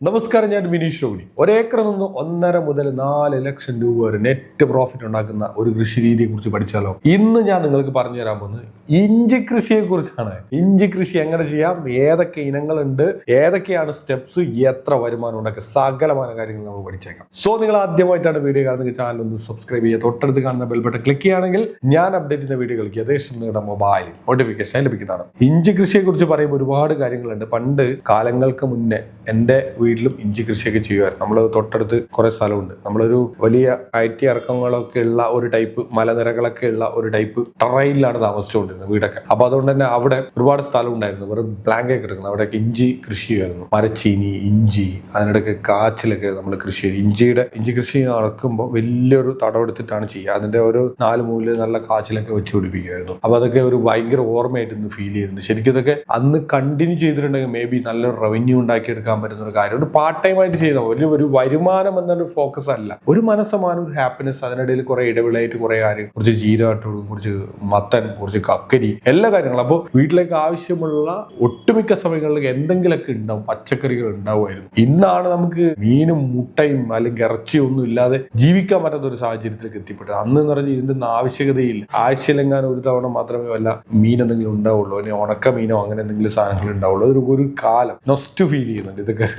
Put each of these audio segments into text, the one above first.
നമസ്കാരം, ഞാൻ വിനീഷ് രോഹിണി. ഒരേക്കറിൽ നിന്ന് 1.5 മുതൽ 4 ലക്ഷം രൂപ വരെ നെറ്റ് പ്രോഫിറ്റ് ഉണ്ടാക്കുന്ന ഒരു കൃഷി രീതിയെ കുറിച്ച് പഠിച്ചാലോ? ഇന്ന് ഞാൻ നിങ്ങൾക്ക് പറഞ്ഞു തരാൻ പോകുന്നത് ഇഞ്ചി കൃഷിയെ കുറിച്ചാണ്. ഇഞ്ചി കൃഷി എങ്ങനെ ചെയ്യാം, ഏതൊക്കെ ഇനങ്ങളുണ്ട്, ഏതൊക്കെയാണ് സ്റ്റെപ്സ്, എത്ര വരുമാനം ഉണ്ടാക്കുക, സകലമായ കാര്യങ്ങൾ നമുക്ക് പഠിച്ചേക്കാം. സോ നിങ്ങൾ ആദ്യമായിട്ടാണ് വീഡിയോ കാണുന്നത്, ചാനൽ ഒന്ന് സബ്സ്ക്രൈബ് ചെയ്യുക. തൊട്ടടുത്ത് കാണുന്ന ബെൽ ബട്ടൺ ക്ലിക്ക് ചെയ്യുകയാണെങ്കിൽ ഞാൻ അപ്ഡേറ്റ് ചെയ്യുന്ന വീഡിയോകൾക്ക് ഏകദേശം നിങ്ങളുടെ മൊബൈലിൽ നോട്ടിഫിക്കേഷൻ ലഭിക്കുന്നതാണ്. ഇഞ്ചി കൃഷിയെ കുറിച്ച് പറയുമ്പോൾ ഒരുപാട് കാര്യങ്ങളുണ്ട്. പണ്ട് കാലങ്ങൾക്ക് മുന്നേ എൻ്റെ വീട്ടിലും ഇഞ്ചി കൃഷിയൊക്കെ ചെയ്യുമായിരുന്നു. നമ്മൾ തൊട്ടടുത്ത് കുറെ സ്ഥലമുണ്ട്. നമ്മളൊരു വലിയ IT ഇറക്കങ്ങളൊക്കെ ഉള്ള ഒരു ടൈപ്പ് മലനിരകളൊക്കെ ഉള്ള ഒരു ടൈപ്പ് ടറൈനിലാണ് താമസിച്ചുകൊണ്ടിരുന്നത് വീടൊക്കെ. അപ്പൊ അതുകൊണ്ട് തന്നെ അവിടെ ഒരുപാട് സ്ഥലം ഉണ്ടായിരുന്നു, വെറും ബ്ലാങ്ക് ഒക്കെ എടുക്കുന്നത്. അവിടെയൊക്കെ ഇഞ്ചി കൃഷി ചെയ്യുമായിരുന്നു. മരച്ചീനി, ഇഞ്ചി, അതിനിടയ്ക്ക് കാച്ചിലൊക്കെ നമ്മൾ കൃഷി ചെയ്യും. ഇഞ്ചി കൃഷി നടക്കുമ്പോൾ വലിയൊരു തടവെടുത്തിട്ടാണ് ചെയ്യുക. അതിന്റെ ഒരു 4 മൂലയിൽ നല്ല കാച്ചിലൊക്കെ വെച്ച് പിടിപ്പിക്കുമായിരുന്നു. അപ്പൊ അതൊക്കെ ഒരു ഭയങ്കര ഓർമ്മയായിട്ട് ഇന്ന് ഫീൽ ചെയ്യുന്നുണ്ട്. ശരിക്കും ഇതൊക്കെ അന്ന് കണ്ടിന്യൂ ചെയ്തിട്ടുണ്ടെങ്കിൽ മേ ബി നല്ലൊരു റവന്യൂ ഉണ്ടാക്കിയെടുക്കാൻ പറ്റുന്ന ഒരു കാര്യം. ഒരു പാർട്ട് ടൈം ആയിട്ട് ചെയ്ത ഒരു വരുമാനം എന്നൊരു ഫോക്കസ് അല്ല, ഒരു മനസ്സമാനം, ഒരു ഹാപ്പിനെസ്. അതിനിടയിൽ കുറെ ഇടവിളായിട്ട് കുറെ കാര്യം, കുറച്ച് ജീരകട്ടോടും, കുറച്ച് മത്തൻ, കുറച്ച് കക്കരി, എല്ലാ കാര്യങ്ങളും. അപ്പോൾ വീട്ടിലേക്ക് ആവശ്യമുള്ള ഒട്ടുമിക്ക സമയങ്ങളിൽ എന്തെങ്കിലുമൊക്കെ ഉണ്ടാവും, പച്ചക്കറികൾ ഉണ്ടാവുമായിരുന്നു. ഇന്നാണ് നമുക്ക് മീനും മുട്ടയും അല്ലെങ്കിൽ ഇറച്ചിയും ഒന്നും ഇല്ലാതെ ജീവിക്കാൻ പറ്റാത്ത ഒരു സാഹചര്യത്തിലേക്ക് എത്തിപ്പെട്ടത്. അന്ന് എന്ന് പറഞ്ഞാൽ ഇതിന്റെ ഒന്നും ആവശ്യകതയില്ല. ആഴ്ചയിലെങ്ങാനും ഒരു തവണ മാത്രമേ വല്ല മീൻ എന്തെങ്കിലും ഉണ്ടാവുള്ളൂ, അല്ലെങ്കിൽ ഉണക്ക മീനോ അങ്ങനെ എന്തെങ്കിലും സാധനങ്ങൾ ഉണ്ടാവുള്ളൂ. ഒരു കാലം നൊസ്റ്റ് ഫീൽ ചെയ്യുന്നുണ്ട് ഇതൊക്കെ,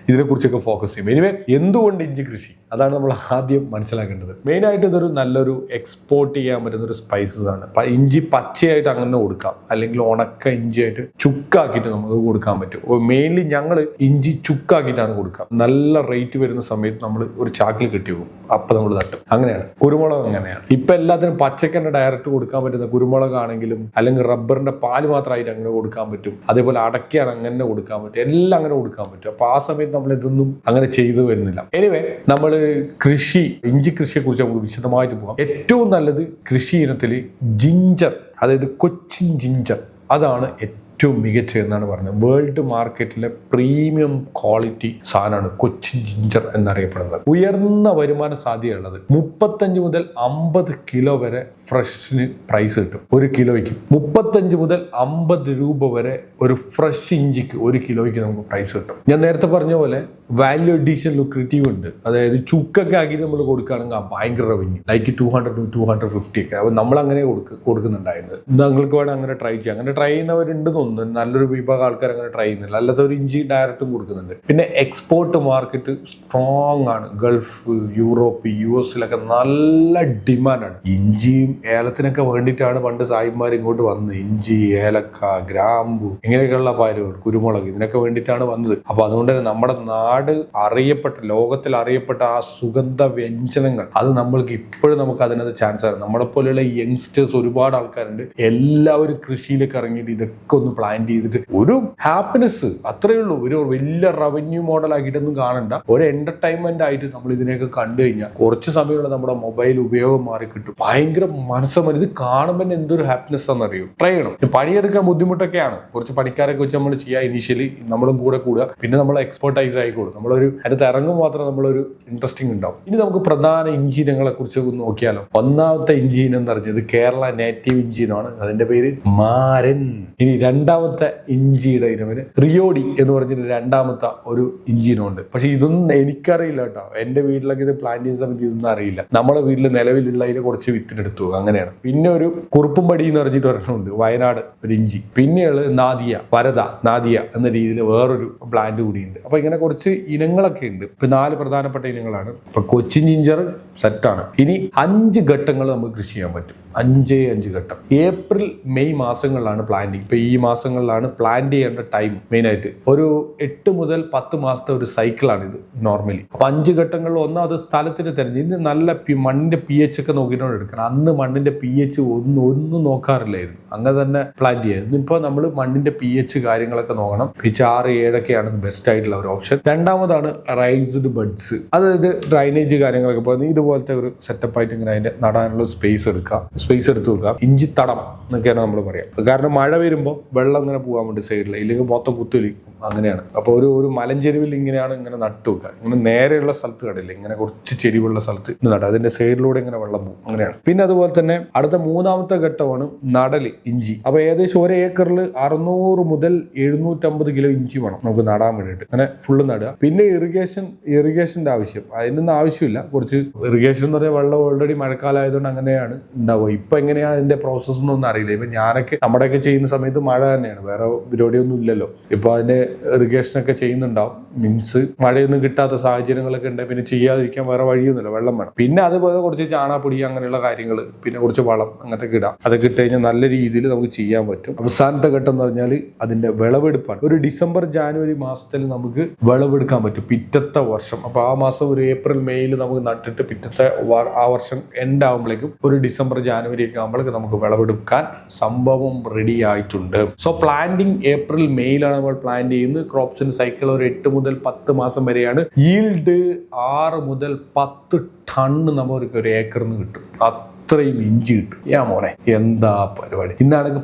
ഇതിനെക്കുറിച്ചൊക്കെ ഫോക്കസ് ചെയ്യും. എനിവേ, എന്തുകൊണ്ട് ഇഞ്ചി കൃഷി, അതാണ് നമ്മൾ ആദ്യം മനസ്സിലാക്കേണ്ടത്. മെയിനായിട്ട് ഇതൊരു നല്ലൊരു എക്സ്പോർട്ട് ചെയ്യാൻ പറ്റുന്ന ഒരു സ്പൈസസ് ആണ്. ഇഞ്ചി പച്ചയായിട്ട് അങ്ങനെ കൊടുക്കാം, അല്ലെങ്കിൽ ഉണക്ക ഇഞ്ചിയായിട്ട് ചുക്കാക്കിയിട്ട് നമുക്ക് കൊടുക്കാൻ പറ്റും. മെയിൻലി ഞങ്ങൾ ഇഞ്ചി ചുക്കാക്കിയിട്ടാണ് കൊടുക്കുക. നല്ല റേറ്റ് വരുന്ന സമയത്ത് നമ്മൾ ഒരു ചാക്കിൽ കെട്ടി പോകും, അപ്പം നമ്മൾ തട്ടും. അങ്ങനെയാണ്. കുരുമുളക് അങ്ങനെയാണ്. ഇപ്പം എല്ലാത്തിനും പച്ചക്കന്നെ ഡയറക്റ്റ് കൊടുക്കാൻ പറ്റുന്ന കുരുമുളക് ആണെങ്കിലും, അല്ലെങ്കിൽ റബ്ബറിന്റെ പാല് മാത്രമായിട്ട് അങ്ങനെ കൊടുക്കാൻ പറ്റും. അതേപോലെ അടയ്ക്കാണ് അങ്ങനെ കൊടുക്കാൻ പറ്റും, എല്ലാം അങ്ങനെ കൊടുക്കാൻ പറ്റും. അപ്പൊ ആ സമയത്ത് നമ്മൾ ഇതൊന്നും അങ്ങനെ ചെയ്തു വരുന്നില്ല. എനിവേ, നമ്മൾ ഇഞ്ചി കൃഷിയെ കുറിച്ച് നമുക്ക് വിശദമായിട്ട് പോകാം. ഏറ്റവും നല്ലത് കൃഷി ഇനത്തിൽ ജിഞ്ചർ, അതായത് കൊച്ചിൻ ജിഞ്ചർ, അതാണ് ഏറ്റവും മികച്ച എന്നാണ് പറഞ്ഞത്. വേൾഡ് മാർക്കറ്റിലെ പ്രീമിയം ക്വാളിറ്റി സാധനമാണ് കൊച്ചിൻ ജിഞ്ചർ എന്നറിയപ്പെടുന്നത്. ഉയർന്ന വരുമാന സാധ്യതയുള്ളത്. 35 മുതൽ 50 കിലോ വരെ ഫ്രഷിന് പ്രൈസ് കിട്ടും. 1 കിലോയ്ക്ക് 35 മുതൽ 50 രൂപ വരെ ഒരു ഫ്രഷ് ഇഞ്ചിക്ക് 1 കിലോയ്ക്ക് നമുക്ക് പ്രൈസ് കിട്ടും. ഞാൻ നേരത്തെ പറഞ്ഞ പോലെ വാല്യൂ അഡീഷൻ ലുക്രേറ്റീവ് ഉണ്ട്. അതായത് ചുക്കൊക്കെ ആക്കി നമ്മൾ കൊടുക്കുകയാണെങ്കിൽ ഭയങ്കര റവന്യൂ, ലൈക്ക് 200 to 250 ഒക്കെ. അപ്പോൾ നമ്മൾ അങ്ങനെ കൊടുക്കുന്നുണ്ടായിരുന്നത്. നിങ്ങൾക്ക് വേണം അങ്ങനെ ട്രൈ ചെയ്യാം. അങ്ങനെ ട്രൈ ചെയ്യുന്നവരുണ്ട് തോന്നുന്നു. നല്ലൊരു വിഭാഗം ആൾക്കാർ അങ്ങനെ ട്രൈ ചെയ്യുന്നില്ല. അല്ലാത്ത ഒരു ഇഞ്ചി ഡയറക്റ്റും കൊടുക്കുന്നുണ്ട്. പിന്നെ എക്സ്പോർട്ട് മാർക്കറ്റ് സ്ട്രോങ് ആണ്. ഗൾഫ്, യൂറോപ്പ്, US നല്ല ഡിമാൻഡാണ്. ഇഞ്ചിയും ഏലത്തിനൊക്കെ വേണ്ടിയിട്ടാണ് പണ്ട് സായിമാർ ഇങ്ങോട്ട് വന്നത്. ഇഞ്ചി, ഏലക്ക, ഗ്രാമ്പു, ഇങ്ങനെയൊക്കെയുള്ള പാലുകൾ, കുരുമുളക്, ഇതിനൊക്കെ വേണ്ടിയിട്ടാണ് വന്നത്. അപ്പൊ അതുകൊണ്ട് തന്നെ നമ്മുടെ അറിയപ്പെട്ട, ലോകത്തിൽ അറിയപ്പെട്ട ആ സുഗന്ധ വ്യഞ്ജനങ്ങൾ, അത് നമ്മൾക്ക് ഇപ്പോഴും നമുക്ക് അതിനകത്ത് ചാൻസ് ആണ്. നമ്മളെ പോലെയുള്ള യങ്സ്റ്റേഴ്സ് ഒരുപാട് ആൾക്കാരുണ്ട്. എല്ലാവരും കൃഷിയിലേക്ക് ഇറങ്ങിയിട്ട് ഇതൊക്കെ ഒന്ന് പ്ലാൻ ചെയ്തിട്ട് ഒരു ഹാപ്പിനെസ്, അത്രയേ ഉള്ളൂ. ഒരു വലിയ റവന്യൂ മോഡൽ ആക്കിയിട്ടൊന്നും കാണണ്ട. ഒരു എന്റർടൈൻമെന്റ് ആയിട്ട് നമ്മൾ ഇതിനെയൊക്കെ കണ്ടു കഴിഞ്ഞാൽ കുറച്ച് സമയമുള്ള നമ്മുടെ മൊബൈൽ ഉപയോഗം മാറി കിട്ടും. ഭയങ്കര മനസ്സമൻ. ഇത് കാണുമ്പോൾ എന്തൊരു ഹാപ്പിനെസ് ആണെന്നറിയോ. ട്രൈ ചെയ്യണം. പണിയെടുക്കാൻ ബുദ്ധിമുട്ടൊക്കെയാണ്. കുറച്ച് പണിക്കാരൊക്കെ വെച്ച് നമ്മൾ ചെയ്യുക. ഇനീഷ്യലി നമ്മളും കൂടെ കൂടുക, പിന്നെ നമ്മൾ എക്സ്പെർട്ടൈസ് ആയിക്കോളും. നമ്മളൊരു അടുത്ത് ഇറങ്ങുമ്പോൾ മാത്രം നമ്മളൊരു ഇൻട്രസ്റ്റിംഗ് ഉണ്ടാവും. ഇനി നമുക്ക് പ്രധാന ഇഞ്ചി ഇനങ്ങളെ കുറിച്ച് ഒന്ന് നോക്കിയാലോ. ഒന്നാമത്തെ ഇഞ്ചി ഇനം എന്ന് പറഞ്ഞത് കേരള നേറ്റീവ് ഇഞ്ചി ഇനമാണ്. അതിന്റെ പേര് മാരൻ. ഇനി രണ്ടാമത്തെ ഇഞ്ചിയുടെ ഇനമിന് റിയോഡി എന്ന് പറഞ്ഞിട്ട് രണ്ടാമത്തെ ഒരു ഇഞ്ചി ഇനമുണ്ട്. പക്ഷെ ഇതൊന്നും എനിക്കറിയില്ല കേട്ടോ. എന്റെ വീട്ടിലൊക്കെ ഇത് പ്ലാൻ ചെയ്യുന്ന സമയത്ത് ഇതൊന്നും അറിയില്ല. നമ്മുടെ വീട്ടിൽ നിലവിലുള്ള അതിന് കുറച്ച് വിത്തിനെടുത്തു, അങ്ങനെയാണ്. പിന്നെ ഒരു കുറുപ്പുംപടി എന്ന് പറഞ്ഞിട്ട് ഒരെണ്ണമുണ്ട്, വയനാട് ഒരു ഇഞ്ചി. പിന്നെയുള്ളത് നാദിയ എന്ന രീതിയിൽ വേറൊരു പ്ലാന്റ് കൂടിയുണ്ട്. അപ്പൊ ഇങ്ങനെ കുറച്ച് ഇനങ്ങളൊക്കെ ഉണ്ട്. ഇപ്പൊ 4 പ്രധാനപ്പെട്ട ഇനങ്ങളാണ്. ഇപ്പൊ കൊച്ചിൻ ജിഞ്ചർ സെറ്റാണ്. ഇനി 5 ഘട്ടങ്ങൾ നമുക്ക് കൃഷി ചെയ്യാൻ പറ്റും. 5 ഘട്ടം. ഏപ്രിൽ മെയ് മാസങ്ങളിലാണ് പ്ലാന്റിങ്. ഇപ്പൊ ഈ മാസങ്ങളിലാണ് പ്ലാന്റ് ചെയ്യേണ്ട ടൈം. മെയിനായിട്ട് ഒരു 8 മുതൽ 10 മാസത്തെ ഒരു സൈക്കിളാണ് ഇത് നോർമലി. അപ്പൊ 5 ഘട്ടങ്ങളിൽ ഒന്നാമത് സ്ഥലത്തിന്റെ തെരഞ്ഞെടുപ്പ്. നല്ല മണ്ണിന്റെ PH ഒക്കെ നോക്കിയിട്ടാണ് എടുക്കണം. അന്ന് മണ്ണിന്റെ PH ഒന്നും നോക്കാറില്ലായിരുന്നു, അങ്ങനെ തന്നെ പ്ലാന്റ് ചെയ്യാം. ഇപ്പൊ നമ്മൾ മണ്ണിന്റെ PH കാര്യങ്ങളൊക്കെ നോക്കണം. PH 6, 7 ബെസ്റ്റ് ആയിട്ടുള്ള ഒരു ഓപ്ഷൻ. രണ്ടാമതാണ് റൈസ്ഡ് ബഡ്സ്, അതായത് ഡ്രൈനേജ് കാര്യങ്ങളൊക്കെ പോകുന്നത്. ഇതുപോലത്തെ ഒരു സെറ്റപ്പ് ആയിട്ട് ഇങ്ങനെ അതിന്റെ നടാനുള്ള സ്പേസ് എടുത്ത് വെക്കാം. ഇഞ്ചിത്തടം എന്നൊക്കെയാണ് നമ്മൾ പറയാം. കാരണം മഴ വരുമ്പോൾ വെള്ളം ഇങ്ങനെ പോകാൻ വേണ്ടി സൈഡിൽ, ഇല്ലെങ്കിൽ മൊത്തം അങ്ങനെയാണ്. അപ്പോൾ ഒരു മലഞ്ചെരുവിൽ ഇങ്ങനെ നട്ടു വെക്കുക. ഇങ്ങനെ നേരെയുള്ള സ്ഥലത്ത് കണ്ടില്ല, ഇങ്ങനെ കുറച്ച് ചെരിവുള്ള സ്ഥലത്ത് നടുക. അതിന്റെ സൈഡിലൂടെ ഇങ്ങനെ വെള്ളം പോകും, അങ്ങനെയാണ്. പിന്നെ അതുപോലെ തന്നെ അടുത്ത 3ാമത്തെ ഘട്ടമാണ് നടല്, ഇഞ്ചി. അപ്പൊ ഏകദേശം 1 ഏക്കറിൽ 600 മുതൽ 750 കിലോ ഇഞ്ചി വേണം നമുക്ക് നടാൻ വേണ്ടിയിട്ട്. അങ്ങനെ ഫുള്ള് നടുക. പിന്നെ ഇറിഗേഷന്റെ ആവശ്യം, അതിനൊന്നും ആവശ്യമില്ല. കുറച്ച് ഇറിഗേഷൻ എന്ന് പറഞ്ഞാൽ വെള്ളം ഓൾറെഡി മഴക്കാലം ആയതുകൊണ്ട് അങ്ങനെയാണ് ഉണ്ടാവുക. ഇപ്പൊ എങ്ങനെയാ അതിന്റെ പ്രോസസ് എന്നൊന്നും അറിയില്ല. ഇപ്പൊ ഞാനൊക്കെ നമ്മുടെയൊക്കെ ചെയ്യുന്ന സമയത്ത് മഴ തന്നെയാണ്, വേറെ പരിപാടിയൊന്നും ഇല്ലല്ലോ. ഇപ്പൊ അതിന്റെ ഇറിഗേഷനൊക്കെ ചെയ്യുന്നുണ്ടാവും. മീൻസ് മഴയൊന്നും കിട്ടാത്ത സാഹചര്യങ്ങളൊക്കെ ഉണ്ട്. പിന്നെ ചെയ്യാതിരിക്കാൻ വേറെ വഴിയൊന്നുമില്ല, വെള്ളം വേണം. പിന്നെ അതുപോലെ കുറച്ച് ചാണാപ്പൊടി അങ്ങനെയുള്ള കാര്യങ്ങൾ, പിന്നെ കുറച്ച് വളം അങ്ങനത്തെ ഇടാം. അതൊക്കെ ഇട്ട് കഴിഞ്ഞാൽ നല്ല രീതിയിൽ നമുക്ക് ചെയ്യാൻ പറ്റും. അവസാനത്തെ ഘട്ടം എന്ന് പറഞ്ഞാൽ അതിന്റെ വിളവെടുപ്പാണ്. ഒരു ഡിസംബർ ജാനുവരി മാസത്തിൽ നമുക്ക് വിളവെടുക്കാൻ പറ്റും പിറ്റത്തെ വർഷം. അപ്പൊ ആ മാസം ഒരു ഏപ്രിൽ മെയ്യിൽ നമുക്ക് നട്ടിട്ട് പിറ്റത്തെ ആ വർഷം എൻഡ് ആകുമ്പോഴേക്കും ഒരു ഡിസംബർ ജാനുവരി ഒക്കെ ആകുമ്പോഴേക്കും നമുക്ക് വിളവെടുക്കാൻ സംഭവം റെഡി ആയിട്ടുണ്ട്. സോ പ്ലാന്റിങ് ഏപ്രിൽ മെയ്യിലാണ് നമ്മൾ പ്ലാന്റ് ചെയ്യുന്നത്. ക്രോപ്സിന്റെ സൈക്കിൾ ഒരു 8 മുതൽ 10 മാസം വരെയാണ്. ഈൽഡ് 6 മുതൽ 10 ടണ്ണ് നമുക്ക് ഒരു ഏക്കറിന് കിട്ടും. അത്രയും ഇഞ്ചി കിട്ടും. മോനെ എന്താ പരിപാടി! ഇന്നാണെങ്കിൽ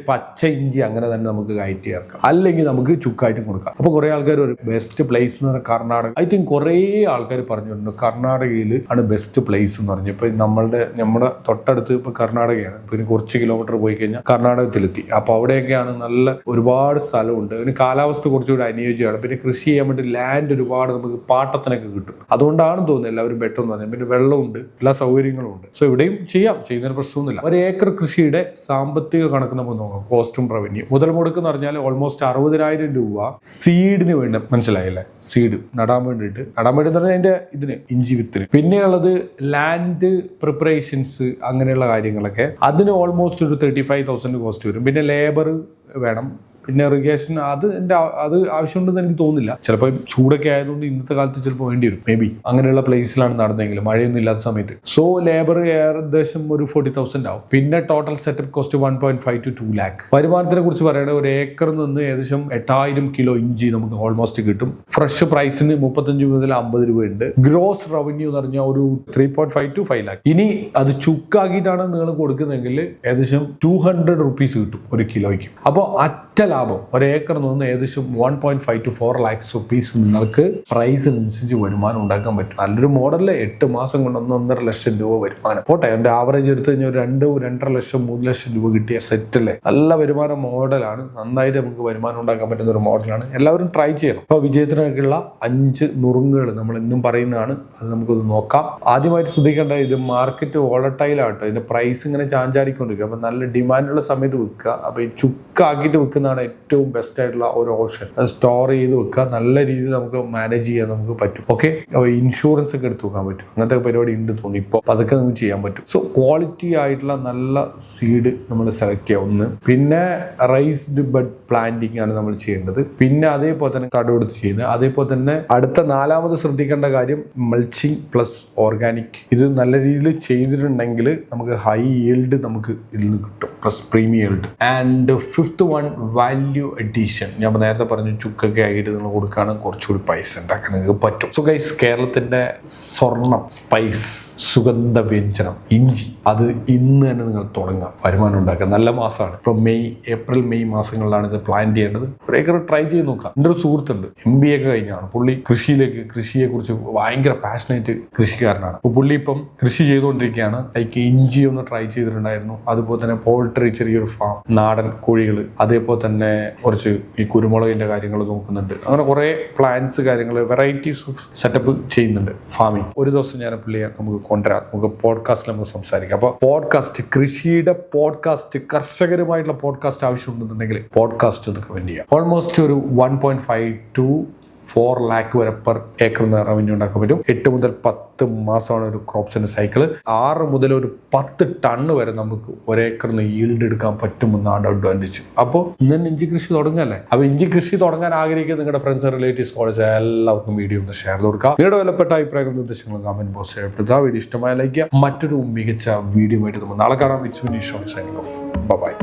പച്ച ഇഞ്ചി അങ്ങനെ തന്നെ നമുക്ക് കയറ്റി ചേർക്കാം, അല്ലെങ്കിൽ നമുക്ക് ചുക്കായിട്ടും കൊടുക്കാം. അപ്പൊ കുറെ ആൾക്കാർ ഒരു ബെസ്റ്റ് പ്ലേസ് എന്ന് പറഞ്ഞാൽ കർണാടക. ഐ തിങ്ക് കുറെ ആൾക്കാർ പറഞ്ഞിട്ടുണ്ട് കർണാടകയിൽ ആണ് ബെസ്റ്റ് പ്ലേസ് എന്ന് പറഞ്ഞു. ഇപ്പൊ നമ്മുടെ തൊട്ടടുത്ത് ഇപ്പൊ കർണാടകയാണ്. പിന്നെ കുറച്ച് കിലോമീറ്റർ പോയി കഴിഞ്ഞാൽ കർണാടകത്തിലെത്തി. അപ്പൊ അവിടെയൊക്കെയാണ് നല്ല ഒരുപാട് സ്ഥലമുണ്ട്. പിന്നെ കാലാവസ്ഥ കുറച്ചുകൂടി അനുയോജ്യമാണ്. പിന്നെ കൃഷി ചെയ്യാൻ വേണ്ടി ലാൻഡ് ഒരുപാട് നമുക്ക് പാട്ടത്തിനൊക്കെ കിട്ടും. അതുകൊണ്ടാണെന്ന് തോന്നുന്നത് എല്ലാവരും ബെറ്റർ എന്ന് പറഞ്ഞാൽ. പിന്നെ വെള്ളമുണ്ട്, എല്ലാ സൗകര്യങ്ങളും ഉണ്ട്. സോ ഇവിടെയും ചെയ്യുന്നതിന് പ്രശ്നമൊന്നുമില്ല. 1 ഏക്കർ കൃഷിയുടെ സാമ്പത്തിക കണക്ക് നമുക്ക് നോക്കാം. കോസ്റ്റും റവന്യൂ. മുതൽ മുടക്ക് എന്ന് പറഞ്ഞാൽ ഓൾമോസ്റ്റ് 60,000 രൂപ സീഡിന് വേണ്ടി. മനസ്സിലായില്ലേ? സീഡ് നടാൻ വേണ്ടിയിട്ട് പറഞ്ഞാൽ അതിന്റെ ഇതിന് ഇഞ്ചി വിത്തിന്. പിന്നെയുള്ളത് ലാൻഡ് പ്രിപ്പറേഷൻസ് അങ്ങനെയുള്ള കാര്യങ്ങളൊക്കെ. അതിന് ഓൾമോസ്റ്റ് ഒരു 35,000 കോസ്റ്റ് വരും. പിന്നെ ലേബർ വേണം. പിന്നെ ഇറിഗേഷൻ അത് ആവശ്യമുണ്ടെന്ന് എനിക്ക് തോന്നുന്നില്ല. ചിലപ്പോൾ ചൂടൊക്കെ ആയതുകൊണ്ട് ഇന്നത്തെ കാലത്ത് ചിലപ്പോൾ വേണ്ടി വരും. മേ ബി അങ്ങനെയുള്ള പ്ലേസിലാണ് നടന്നെങ്കിൽ, മഴയൊന്നും ഇല്ലാത്ത സമയത്ത്. സോ ലേബർ ഏകദേശം ഒരു 40,000 ആവും. പിന്നെ total setup cost 1.5 to 2 lakh. വരുമാനത്തിനെ കുറിച്ച് പറയുന്നത് 1 ഏക്കറിൽ നിന്ന് ഏകദേശം 8,000 കിലോ ഇഞ്ചി നമുക്ക് ഓൾമോസ്റ്റ് കിട്ടും. ഫ്രഷ് പ്രൈസിന് 35 മുതൽ 50 രൂപയുണ്ട്. ഗ്രോസ് റവന്യൂ എന്ന് പറഞ്ഞാൽ ഒരു 3.5 to 5 lakh. ഇനി അത് ചുക്കാക്കിയിട്ടാണ് നിങ്ങൾ കൊടുക്കുന്നതെങ്കിൽ ഏകദേശം 200 rupees കിട്ടും 1 കിലോയ്ക്ക്. അപ്പോൾ ലാഭം 1 ഏക്കറിൽ നിന്ന് ഏകദേശം 1.5 to 4 lakhs rupees നിങ്ങൾക്ക് പ്രൈസിനനുസരിച്ച് വരുമാനം ഉണ്ടാക്കാൻ പറ്റും. നല്ലൊരു മോഡലില് 8 മാസം കൊണ്ട് 1.5 ലക്ഷം രൂപ വരുമാനം. പോട്ടെ, എന്റെ ആവറേജ് എടുത്തു കഴിഞ്ഞാൽ 2-2.5 ലക്ഷം 3 ലക്ഷം രൂപ കിട്ടിയ സെറ്റല്ലേ. നല്ല വരുമാന മോഡലാണ്. നന്നായിട്ട് നമുക്ക് വരുമാനം ഉണ്ടാക്കാൻ പറ്റുന്ന ഒരു മോഡലാണ്. എല്ലാവരും ട്രൈ ചെയ്യണം. അപ്പോൾ വിജയത്തിനൊക്കെയുള്ള 5 നുറുങ്ങുകൾ നമ്മൾ എന്നും പറയുന്നതാണ്. അത് നമുക്കൊന്ന് നോക്കാം. ആദ്യമായിട്ട് ശ്രദ്ധിക്കേണ്ട, ഇത് മാർക്കറ്റ് വോളട്ടൈലാട്ടോ. ഇതിന്റെ പ്രൈസ് ഇങ്ങനെ ചാഞ്ചാടിക്കൊണ്ടിരിക്കുക. അപ്പൊ നല്ല ഡിമാൻഡുള്ള സമയത്ത് വിൽക്കുക. അപ്പൊ ഈ ചുക്കാക്കിയിട്ട് വിൽക്കുന്നതാണ് ഏറ്റവും ബെസ്റ്റ് ആയിട്ടുള്ള ഒരു ഓപ്ഷൻ. അത് സ്റ്റോർ ചെയ്ത് വെക്കുക. നല്ല രീതിയിൽ നമുക്ക് മാനേജ് ചെയ്യാൻ നമുക്ക് പറ്റും. ഓക്കെ, ഇൻഷുറൻസ് ഒക്കെ എടുത്ത് വെക്കാൻ പറ്റും. അങ്ങനത്തെ പരിപാടി ഉണ്ട് തോന്നി. ഇപ്പോൾ അതൊക്കെ നമുക്ക് ചെയ്യാൻ പറ്റും. സോ ക്വാളിറ്റി ആയിട്ടുള്ള നല്ല സീഡ് നമ്മൾ സെലക്ട് ചെയ്യുക ഒന്ന്. പിന്നെ റൈസ്ഡ് ബഡ് പ്ലാന്റിംഗ് ആണ് നമ്മൾ ചെയ്യേണ്ടത്. പിന്നെ അതേപോലെ തന്നെ തടവെടുത്ത് ചെയ്യുന്നത്. അതേപോലെ തന്നെ അടുത്ത 4ാമത് ശ്രദ്ധിക്കേണ്ട കാര്യം മൾച്ചിങ് പ്ലസ് ഓർഗാനിക്. ഇത് നല്ല രീതിയിൽ ചെയ്തിട്ടുണ്ടെങ്കിൽ നമുക്ക് ഹൈ ഈൽഡ് നമുക്ക് ഇതിൽ നിന്ന് കിട്ടും, plus premium yield. And 5th one, value addition. ഞാൻ നേരത്തെ പറഞ്ഞു ചുക്കൊക്കെ ആയിട്ട് നിങ്ങൾ കൊടുക്കുകയാണ് കുറച്ചുകൂടി പൈസ ഉണ്ടാക്കാൻ നിങ്ങൾക്ക് പറ്റും. സോ ഗൈസ്, കേരളത്തിന്റെ സ്വർണം, സ്പൈസ്, സുഗന്ധ വ്യഞ്ജനം, ഇഞ്ചി, അത് ഇന്ന് തന്നെ നിങ്ങൾ തുടങ്ങാം, വരുമാനം ഉണ്ടാക്കുക. നല്ല മാസമാണ്. ഇപ്പൊ ഏപ്രിൽ മെയ് മാസങ്ങളിലാണ് ഇത് പ്ലാൻ ചെയ്യേണ്ടത്. 1 ഏക്കർ ട്രൈ ചെയ്ത് നോക്കാം. എൻ്റെ ഒരു സുഹൃത്തുണ്ട്, MBA ഒക്കെ കഴിഞ്ഞാണ്. പുള്ളി കൃഷിയെ കുറിച്ച് ഭയങ്കര പാഷനേറ്റ് കൃഷിക്കാരനാണ്. അപ്പൊ പുള്ളി ഇപ്പം കൃഷി ചെയ്തുകൊണ്ടിരിക്കുകയാണ്. ലൈക്ക് ഇഞ്ചി ഒന്ന് ട്രൈ ചെയ്തിട്ടുണ്ടായിരുന്നു. അതുപോലെ തന്നെ പോൾട്രി, ചെറിയൊരു ഫാം, നാടൻ കോഴികൾ, അതേപോലെ തന്നെ കുറച്ച് ഈ കുരുമുളകിന്റെ കാര്യങ്ങൾ നോക്കുന്നുണ്ട്. അങ്ങനെ കുറെ പ്ലാന്റ്സ് കാര്യങ്ങൾ വെറൈറ്റീസ് ഓഫ് സെറ്റപ്പ് ചെയ്യുന്നുണ്ട് ഫാമിംഗ്. ഒരു ദിവസം ഞാൻ പുള്ളിയെ നമുക്ക് കൊണ്ടുവരാം. നമുക്ക് പോഡ്കാസ്റ്റിൽ നമുക്ക് സംസാരിക്കാം. അപ്പോൾ പോഡ്കാസ്റ്റ്, കൃഷിയുടെ പോഡ്കാസ്റ്റ്, കർഷകരുമായിട്ടുള്ള പോഡ്കാസ്റ്റ് ആവശ്യമുണ്ടെന്നുണ്ടെങ്കിൽ പോഡ്കാസ്റ്റ് റെക്കമെൻഡ് ചെയ്യാം. ഓൾമോസ്റ്റ് ഒരു 1.5 to 4 lakh വരെ പെർ ഏക്കർ റവന്യൂ ഉണ്ടാക്കാൻ പറ്റും. 8 മുതൽ 10 മാസമാണ് ഒരു ക്രോപ്സിന്റെ സൈക്കിള്. 6 മുതൽ ഒരു 10 ടണ്ണ് വരെ നമുക്ക് 1 ഏക്കറിന് ഈൽഡ് എടുക്കാൻ പറ്റുമെന്നാണ് അഡ്വാൻറ്റേജ്. അപ്പോൾ ഇന്ന് ഇഞ്ചി കൃഷി തുടങ്ങല്ലേ? അപ്പോൾ ഇഞ്ചി കൃഷി തുടങ്ങാൻ ആഗ്രഹിക്കുന്ന നിങ്ങളുടെ ഫ്രണ്ട്സ്, റിലേറ്റീവ്സ്, കോളേജ് എല്ലാവർക്കും വീഡിയോ ഒന്ന് ഷെയർ ചെയ്ത് കൊടുക്കുക. നിങ്ങളുടെ വിലപ്പെട്ട അഭിപ്രായങ്ങളും നിർദ്ദേശങ്ങളും കമന്റ് ബോക്സ് രേഖപ്പെടുത്തുക. വീഡിയോ ഇഷ്ടമായ ലൈക്ക് ചെയ്യുക. മറ്റൊരു മികച്ച വീഡിയോ ആയിട്ട് നമ്മൾ നാളെ കാണാം. It's me Shone signing off. By.